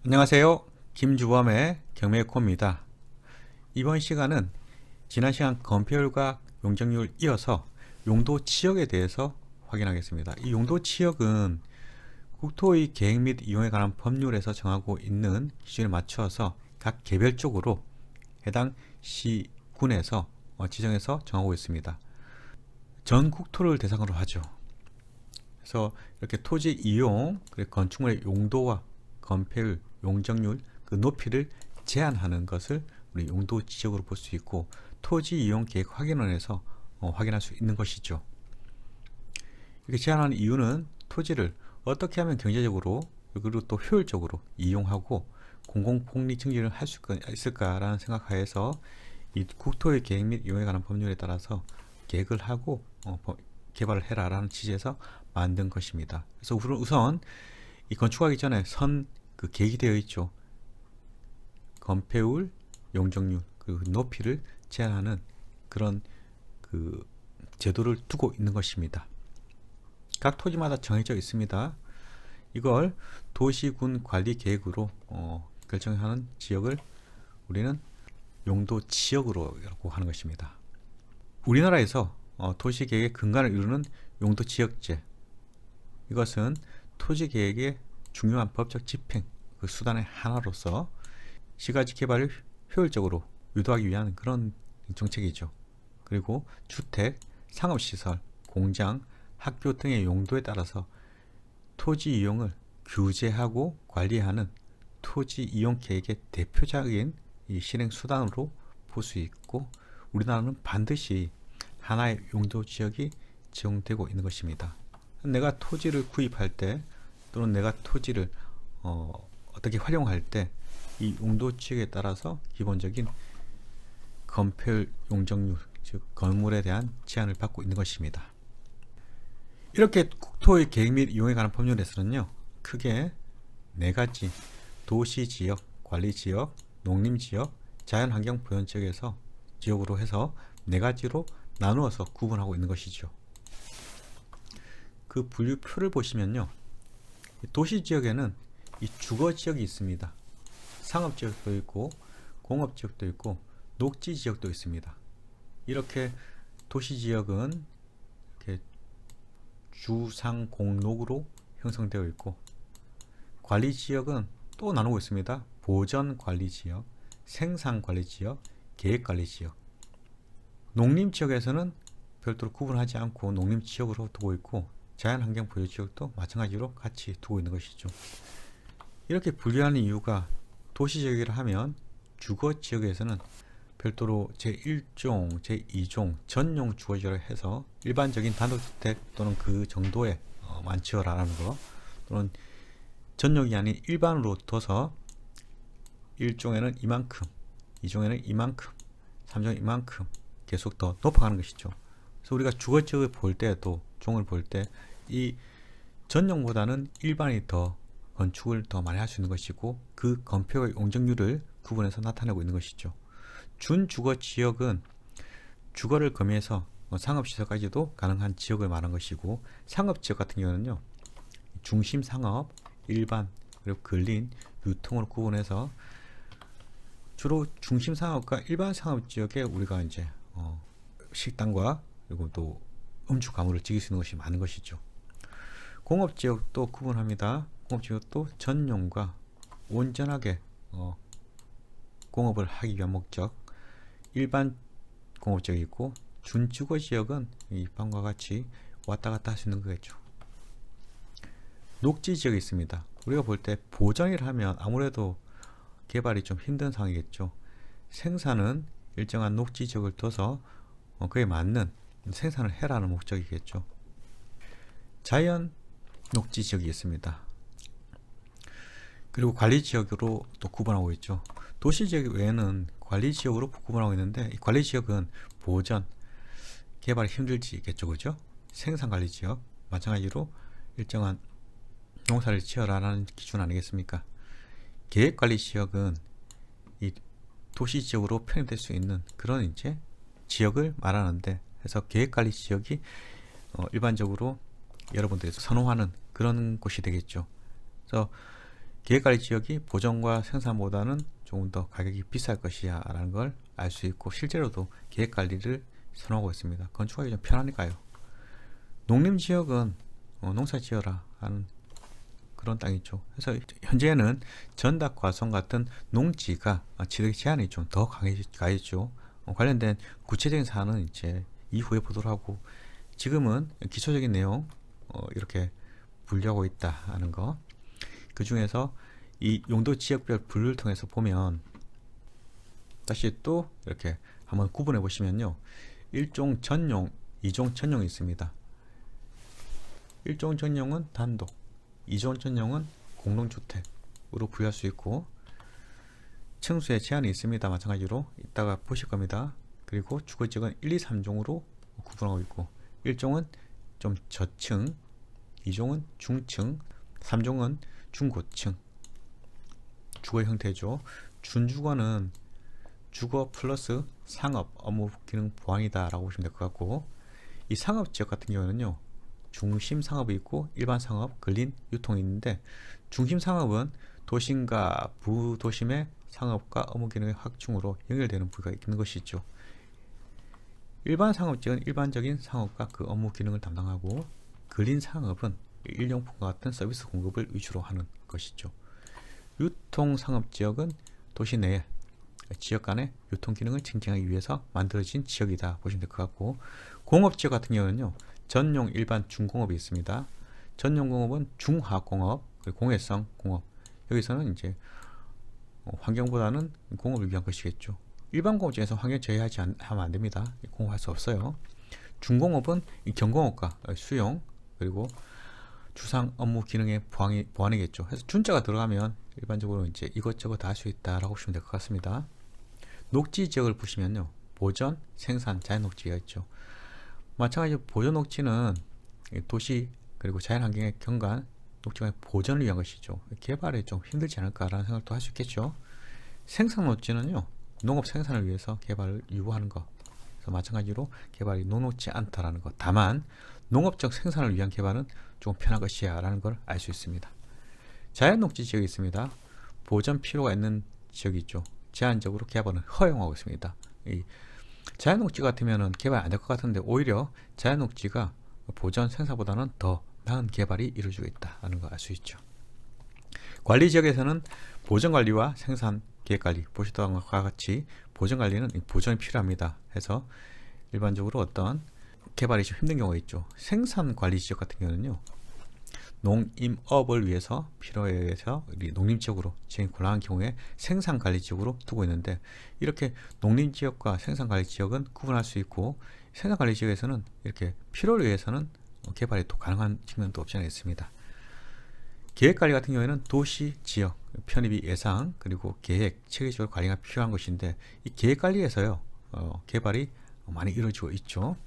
안녕하세요. 김주범의 경매코입니다. 이번 시간은 지난 시간 건폐율과 용적률 이어서 용도 지역에 대해서 확인하겠습니다. 이 용도 지역은 국토의 계획 및 이용에 관한 법률에서 정하고 있는 기준에 맞춰서 각 개별적으로 해당 시, 군에서 지정해서 정하고 있습니다. 전 국토를 대상으로 하죠. 그래서 이렇게 토지 이용, 그리고 건축물의 용도와 건폐율, 용적률, 그 높이를 제한하는 것을 우리 용도 지역으로 볼 수 있고, 토지 이용 계획 확인원에서 확인할 수 있는 것이죠. 이렇게 제한하는 이유는 토지를 어떻게 하면 경제적으로 그리고 또 효율적으로 이용하고 공공복리 증진을 할 수 있을까라는 생각하에서 이 국토의 계획 및 이용에 관한 법률에 따라서 계획을 하고 개발을 해라라는 취지에서 만든 것입니다. 그래서 우선 이 건축하기 전에 그 계획이 되어 있죠. 건폐율, 용적률, 그 높이를 제한하는 그런 그 제도를 두고 있는 것입니다. 각 토지마다 정해져 있습니다. 이걸 도시군 관리 계획으로 결정하는 지역을 우리는 용도 지역으로 하는 것입니다. 우리나라에서 도시계획의 근간을 이루는 용도지역제, 이것은 토지계획의 중요한 법적 집행 그 수단의 하나로서 시가지 개발을 효율적으로 유도하기 위한 그런 정책이죠. 그리고 주택, 상업시설, 공장, 학교 등의 용도에 따라서 토지 이용을 규제하고 관리하는 토지 이용 계획의 대표적인 이 실행 수단으로 볼 수 있고, 우리나라는 반드시 하나의 용도 지역이 제공되고 있는 것입니다. 내가 토지를 구입할 때 또는 내가 토지를 어떻게 활용할 때 이 용도 지역에 따라서 기본적인 건폐율, 용적률, 즉 건물에 대한 제한을 받고 있는 것입니다. 이렇게 국토의 계획 및 이용에 관한 법률에서는요, 크게 네 가지 도시지역, 관리지역, 농림지역, 자연환경 보존지역에서 지역으로 해서 네 가지로 나누어서 구분하고 있는 것이죠. 그 분류표를 보시면요, 도시지역에는 이 주거지역이 있습니다. 상업지역도 있고 공업지역도 있고 녹지지역도 있습니다. 이렇게 도시지역은 이렇게 주상공록으로 형성되어 있고, 관리지역은 또 나누고 있습니다. 보전관리지역, 생산관리지역, 계획관리지역. 농림지역에서는 별도로 구분하지 않고 농림지역으로 두고 있고, 자연환경보유지역도 마찬가지로 같이 두고 있는 것이죠. 이렇게 분류하는 이유가, 도시지역이라 하면 주거지역에서는 별도로 제1종, 제2종 전용 주거지역을 해서 일반적인 단독주택 또는 그 정도의 만지어라라는 거, 또는 전용이 아닌 일반으로 둬서 1종에는 이만큼, 2종에는 이만큼, 3종에는 이만큼 계속 더 높아가는 것이죠. 그래서 우리가 주거지역을 볼 때도, 종을 볼 때 이 전용보다는 일반이 더 건축을 더 많이 할 수 있는 것이고, 그 건폐와 용적률을 구분해서 나타내고 있는 것이죠. 준주거지역은 주거를 겸해서 상업시설까지도 가능한 지역을 말한 것이고, 상업지역 같은 경우는요, 중심상업, 일반, 그리고 근린, 유통으로 구분해서 주로 중심상업과 일반 상업지역에 우리가 이제 식당과 그리고 또 음주 가물을 즐길 수 있는 것이 많은 것이죠. 공업지역도 구분합니다. 공업지역도 전용과 온전하게 공업을 하기 위한 목적, 일반 공업지역이 있고, 준주거지역은 이 방과 같이 왔다 갔다 할 수 있는 거겠죠. 녹지지역이 있습니다. 우리가 볼 때 보전이라 하면 아무래도 개발이 좀 힘든 상황이겠죠. 생산은 일정한 녹지지역을 둬서 그에 맞는 생산을 해라는 목적이겠죠. 자연 녹지지역이 있습니다. 그리고 관리지역으로 또 구분하고 있죠. 도시지역 외에는 관리지역으로 구분하고 있는데, 이 관리지역은 보전, 개발이 힘들지겠죠, 그죠? 생산관리지역, 마찬가지로 일정한 농사를 지어라라는 기준 아니겠습니까? 계획관리지역은 이 도시지역으로 편입될 수 있는 그런 이제 지역을 말하는데, 그래서 계획관리지역이 일반적으로 여러분들이 선호하는 그런 곳이 되겠죠. 그래서 계획관리 지역이 보전과 생산보다는 조금 더 가격이 비쌀 것이야 라는 걸 알 수 있고, 실제로도 계획관리를 선호하고 있습니다. 건축하기 좀 편하니까요. 농림지역은 농사 지어라 하는 그런 땅이죠. 그래서 현재는 전닭, 과성 같은 농지가 취득 제한이 좀 더 강해졌죠. 관련된 구체적인 사안은 이제 이후에 보도록 하고, 지금은 기초적인 내용 이렇게 분류하고 있다 하는 거. 그 중에서 이 용도 지역별 분류를 통해서 보면 다시 또 이렇게 한번 구분해 보시면요, 1종 전용, 2종 전용이 있습니다. 1종 전용은 단독, 2종 전용은 공동주택으로 부여할 수 있고, 층수에 제한이 있습니다. 마찬가지로 이따가 보실 겁니다. 그리고 주거지역은 1, 2, 3종으로 구분하고 있고, 1종은 좀 저층, 2종은 중층, 3종은 중고층 주거 형태죠. 준주거는 주거 플러스 상업, 업무 기능 보완이다 라고 보시면 될 것 같고, 이 상업지역 같은 경우는요, 중심 상업이 있고 일반 상업, 근린, 유통이 있는데, 중심 상업은 도심과 부도심의 상업과 업무 기능의 확충으로 연결되는 부위가 있는 것이죠. 일반 상업지역은 일반적인 상업과 그 업무 기능을 담당하고, 근린 상업은 일용품과 같은 서비스 공급을 위주로 하는 것이죠. 유통 상업지역은 도시 내에 지역 간의 유통 기능을 증진하기 위해서 만들어진 지역이다 보시면 될 것 같고, 공업지역 같은 경우는요, 전용, 일반, 중공업이 있습니다. 전용 공업은 중화공업, 그리고 공해성 공업. 여기서는 이제 환경보다는 공업을 위한 것이겠죠. 일반 공업 중에서 환경 제외하지 하면 안 됩니다. 공업할 수 없어요. 중공업은 경공업과 수용, 그리고 주상 업무 기능의 보완이겠죠. 그래서 준자가 들어가면 일반적으로 이제 이것저것 다 할 수 있다라고 보시면 될 것 같습니다. 녹지 지역을 보시면요, 보전, 생산, 자연 녹지가 있죠. 마찬가지로 보전 녹지는 도시 그리고 자연 환경의 경관 녹지가 보전을 위한 것이죠. 개발에 좀 힘들지 않을까라는 생각도 할 수 있겠죠. 생산 녹지는요, 농업 생산을 위해서 개발을 유보하는 것. 그래서 마찬가지로 개발이 녹록지 않다라는 것. 다만 농업적 생산을 위한 개발은 조금 편한 것이야 라는 걸 알 수 있습니다. 자연 녹지 지역이 있습니다. 보전 필요가 있는 지역이 있죠. 제한적으로 개발은 허용하고 있습니다. 이 자연 녹지 같으면 개발 안 될 것 같은데, 오히려 자연 녹지가 보전 생산보다는 더 나은 개발이 이루어지고 있다는 걸 알 수 있죠. 관리 지역에서는 보전 관리와 생산 계획 관리, 보시던 것과 같이 보전 관리는 보전이 필요합니다. 해서 일반적으로 어떤 개발이 좀 힘든 경우가 있죠. 생산 관리 지역 같은 경우는요, 농임업을 위해서 필요해서 농림지역으로 지역이 곤란한 경우에 생산관리지역으로 두고 있는데, 이렇게 농림지역과 생산관리지역은 구분할 수 있고, 생산관리지역에서는 이렇게 필요를 위해서는 개발이 또 가능한 측면도 없지 않아 있습니다. 계획관리 같은 경우에는 도시, 지역, 편입이 예상, 그리고 계획, 체계적으로 관리가 필요한 것인데, 이 계획관리에서요, 개발이 많이 이루어지고 있죠.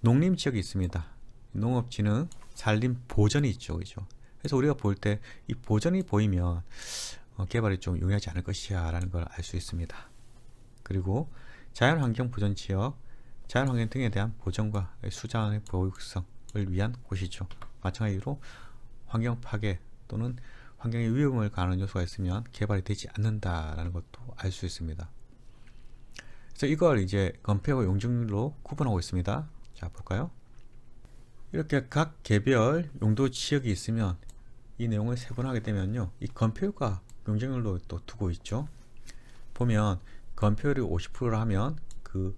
농림지역이 있습니다. 농업진흥, 산림, 보전이 있죠. 그죠? 그래서 우리가 볼 때 이 보전이 보이면 개발이 좀 용이하지 않을 것이야 라는 걸 알 수 있습니다. 그리고 자연환경 보전지역, 자연환경 등에 대한 보전과 수자원의 보육성을 위한 곳이죠. 마찬가지로 환경 파괴 또는 환경에 위험을 가하는 요소가 있으면 개발이 되지 않는다라는 것도 알 수 있습니다. 그래서 이걸 이제 건폐와 용적률로 구분하고 있습니다. 자, 볼까요? 이렇게 각 개별 용도 지역이 있으면 이 내용을 세분하게 되면요, 이 건폐율과 용적률로 또 두고 있죠. 보면 건폐율이 50%라 하면 그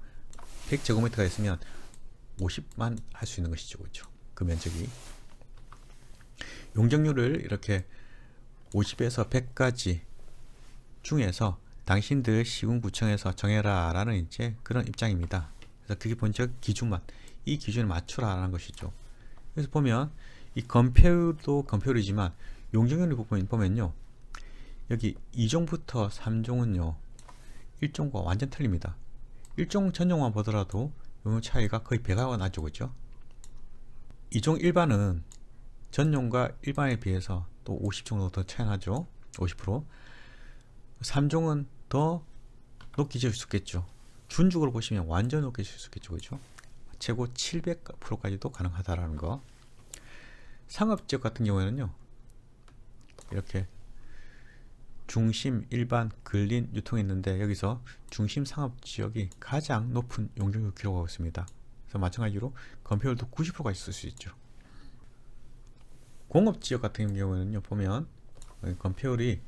100제곱미터가 있으면 50만 할 수 있는 것이죠. 그렇죠? 그 면적이. 용적률을 이렇게 50에서 100까지 중에서 당신들 시군구청에서 정해라 라는 이제 그런 입장입니다. 그래서 그게 본적 기준만, 이 기준을 맞추라 라는 것이죠. 그래서 보면 이 건폐율도 건폐율이지만 용적률을 보면요, 여기 2종부터 3종은요 1종과 완전 틀립니다. 1종 전용만 보더라도 요 차이가 거의 배가 나죠. 그죠? 2종 일반은 전용과 일반에 비해서 또 50 정도 더 차이 나죠. 50%. 3종은 더 높게 지을 수 있겠죠. 준축으로 보시면 완전 높게 지을 수 있겠죠. 그죠? 최고 700%까지도 가능하다라는 거. 상업지역 같은 경우에는요, 이렇게 중심, 일반, 근린, 유통이 있는데 여기서 중심 상업 지역이 가장 높은 용적률을 기록하고 있습니다. 그래서 마찬가지로 건폐율도 90%까지 쓸 수 있죠. 공업 지역 같은 경우에는요, 보면 건폐율이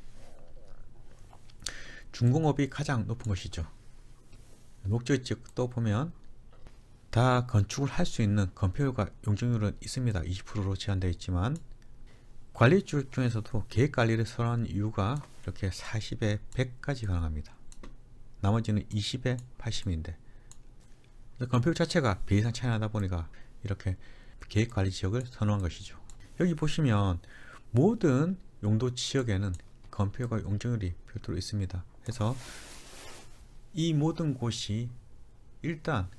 중공업이 가장 높은 것이죠. 목적 지역도 보면 다 건축을 할 수 있는 건폐율과 용적률은 있습니다. 20%로 제한되어 있지만 관리 쪽 중에서도 계획 관리를 선호하는 이유가 이렇게 40에 100까지 가능합니다. 나머지는 20에 80인데 건폐율 자체가 배 이상 차이 나다 보니까 이렇게 계획 관리 지역을 선호한 것이죠. 여기 보시면 모든 용도 지역에는 건폐율과 용적률이 별도로 있습니다. 그래서 이 모든 곳이 일단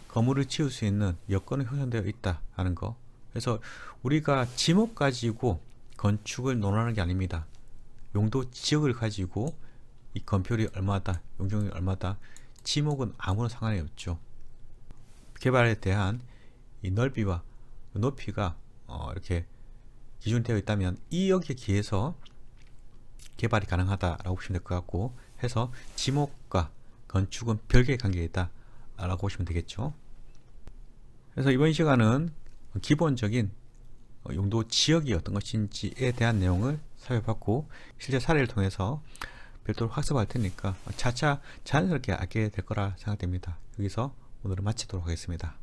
건물을 지을 수 있는 여건이 형성되어 있다 하는 거. 그래서 우리가 지목 가지고 건축을 논하는 게 아닙니다. 용도 지역을 가지고 이 건폐율이 얼마다, 용적률이 얼마다, 지목은 아무런 상관이 없죠. 개발에 대한 이 넓이와 높이가 이렇게 기준되어 있다면 이 여기에 기해서 개발이 가능하다라고 보시면 될 것 같고, 해서 지목과 건축은 별개의 관계에 있다 라고 보시면 되겠죠. 그래서 이번 시간은 기본적인 용도 지역이 어떤 것인지에 대한 내용을 살펴봤고, 실제 사례를 통해서 별도로 학습할 테니까 차차 자연스럽게 알게 될 거라 생각됩니다. 여기서 오늘은 마치도록 하겠습니다.